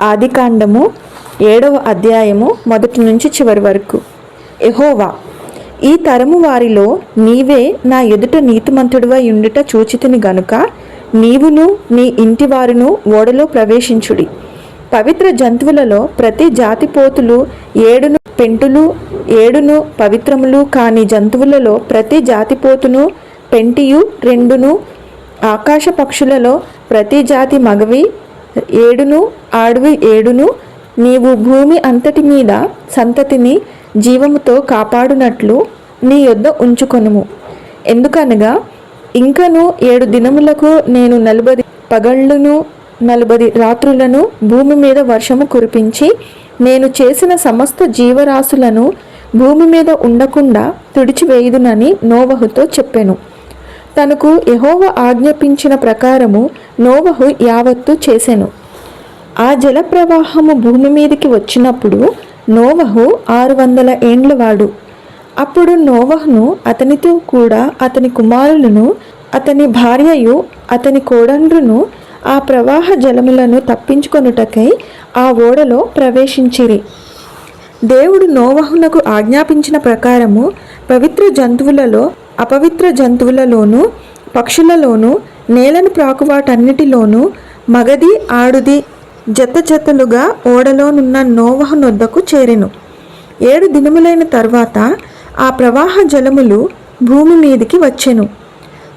ఆదికాండము 7వ అధ్యాయము 1 నుంచి చివరి వరకు. యెహోవా, ఈ తరము వారిలో నీవే నా ఎదుట నీతిమంతుడివై ఉండుట చూచితిని గనుక నీవును నీ ఇంటివారును ఓడలో ప్రవేశించుడి. పవిత్ర జంతువులలో ప్రతి జాతి పోతులు 7 పెంటులు 7 పవిత్రములు కాని జంతువులలో ప్రతి జాతి పోతును పెంటియు 2 ఆకాశ పక్షులలో ప్రతి జాతి మగవి 7 ఆడవి 7 నీవు భూమి అంతటి మీద సంతతిని జీవముతో కాపాడునట్లు నీ యొద్ద ఉంచుకొనుము. ఎందుకనగా ఇంకను 7 దినములకు నేను 40 పగళ్ళును 40 రాత్రులను భూమి మీద వర్షము కురిపించి నేను చేసిన సమస్త జీవరాశులను భూమి మీద ఉండకుండా తుడిచివేయుదునని నోవహుతో చెప్పెను. తనకు యెహోవా ఆజ్ఞాపించిన ప్రకారము నోవహు యావత్తు చేసెను. ఆ జల ప్రవాహము భూమి మీదకి వచ్చినప్పుడు నోవహు 600 ఏండ్లవాడు. అప్పుడు నోవహును అతనితో కూడా అతని కుమారులను అతని భార్యయు అతని కోడండ్రును ఆ ప్రవాహ జలములను తప్పించుకొనుటకై ఆ ఓడలో ప్రవేశించిరి. దేవుడు నోవహునకు ఆజ్ఞాపించిన ప్రకారము పవిత్ర జంతువులలో అపవిత్ర జంతువులలోను పక్షులలోను నేలను ప్రాకువాటన్నిటిలోనూ మగది ఆడుది జత జతలుగా ఓడలోనున్న నోవహు నొద్దకు చేరెను. 7 దినములైన తర్వాత ఆ ప్రవాహ జలములు భూమి మీదికి వచ్చెను.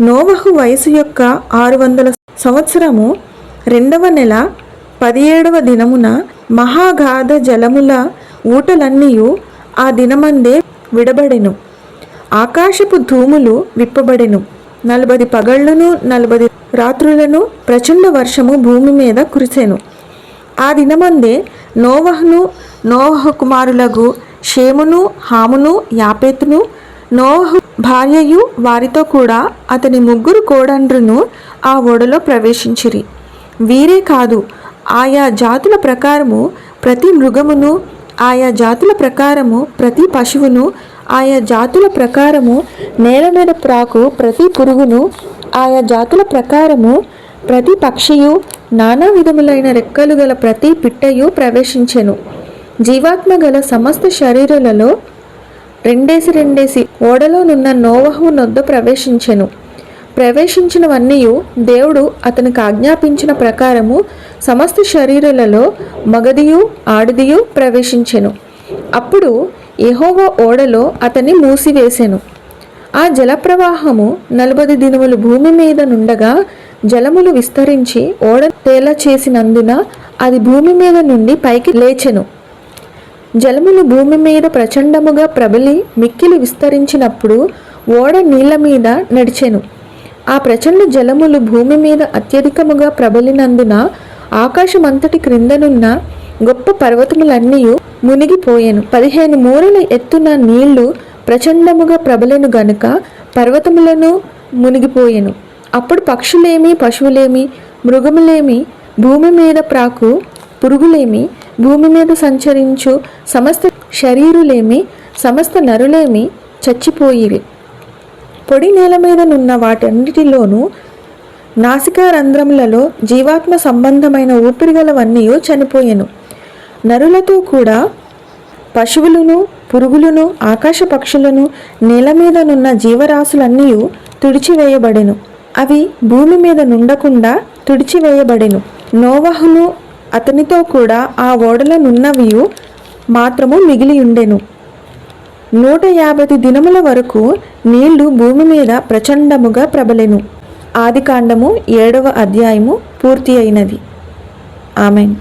నోవహు వయసు యొక్క 600 సంవత్సరము 2వ నెల 17వ దినమున మహాగాధ జలముల ఊటలన్నీయు ఆ దినమందే విడబడెను. ఆకాశపు ధూములు విప్పబడెను. 40 పగళ్ళను 40 రాత్రులను ప్రచండ వర్షము భూమి మీద కురిసెను. ఆ దినమందే నోవహును నోవహు కుమారులకు షేమును హామును యాపెతును నోవహు భార్యయు వారితో కూడా అతని 3 కోడండ్రును ఆ ఓడలో ప్రవేశించిరి. వీరే కాదు, ఆయా జాతుల ప్రకారము ప్రతి మృగమును ఆయా జాతుల ప్రకారము ప్రతి పశువును ఆయా జాతుల ప్రకారము నేల మీద ప్రాకు ప్రతి పురుగును ఆయా జాతుల ప్రకారము ప్రతి పక్షియు నానా విధములైన రెక్కలు గల ప్రతి పిట్టయు ప్రవేశించెను. జీవాత్మ గల సమస్త శరీరులలో 2 ఓడలోనున్న నోవహు నొద్ద ప్రవేశించెను. ప్రవేశించినవన్నీయు దేవుడు అతనికి ఆజ్ఞాపించిన ప్రకారము సమస్త శరీరులలో మగదియు ఆడదియు ప్రవేశించెను. అప్పుడు యెహోవా ఓడలో అతన్ని మూసివేసెను. ఆ జలప్రవాహము 40 దినములు భూమి మీద నుండగా జలములు విస్తరించి ఓడ తేల చేసినందున అది భూమి మీద నుండి పైకి లేచెను. జలములు భూమి మీద ప్రచండముగా ప్రబలి మిక్కిలి విస్తరించినప్పుడు ఓడ నీళ్ల మీద నడిచెను. ఆ ప్రచండ జలములు భూమి మీద అత్యధికముగా ప్రబలినందున ఆకాశమంతటి క్రిందనున్న గొప్ప పర్వతములన్నీ మునిగిపోయెను. 15 మూరల ఎత్తున నీళ్లు ప్రచండముగా ప్రబలెను గనుక పర్వతములను మునిగిపోయెను. అప్పుడు పక్షులేమి పశువులేమి మృగములేమి భూమి మీద ప్రాకు పురుగులేమి భూమి మీద సంచరించు సమస్త శరీరులేమి సమస్త నరులేమి చచ్చిపోయిరి. పొడి నేల మీద నున్న వాటన్నిటిలోనూ నాసికారంధ్రములలో జీవాత్మ సంబంధమైన ఊపిరిగలవన్నీ చనిపోయెను. నరులతో కూడా పశువులను పురుగులను ఆకాశ పక్షులను నేల మీద నున్న జీవరాశులన్నీ తుడిచివేయబడెను. అవి భూమి మీద నుండకుండా తుడిచివేయబడెను. నోవహును అతనితో కూడా ఆ ఓడలో నున్నవియు మాత్రము మిగిలి ఉండెను. 150 దినముల వరకు నీళ్లు భూమి మీద ప్రచండముగా ప్రబలెను. ఆదికాండము 7వ అధ్యాయము పూర్తి అయినది. ఆమెన్.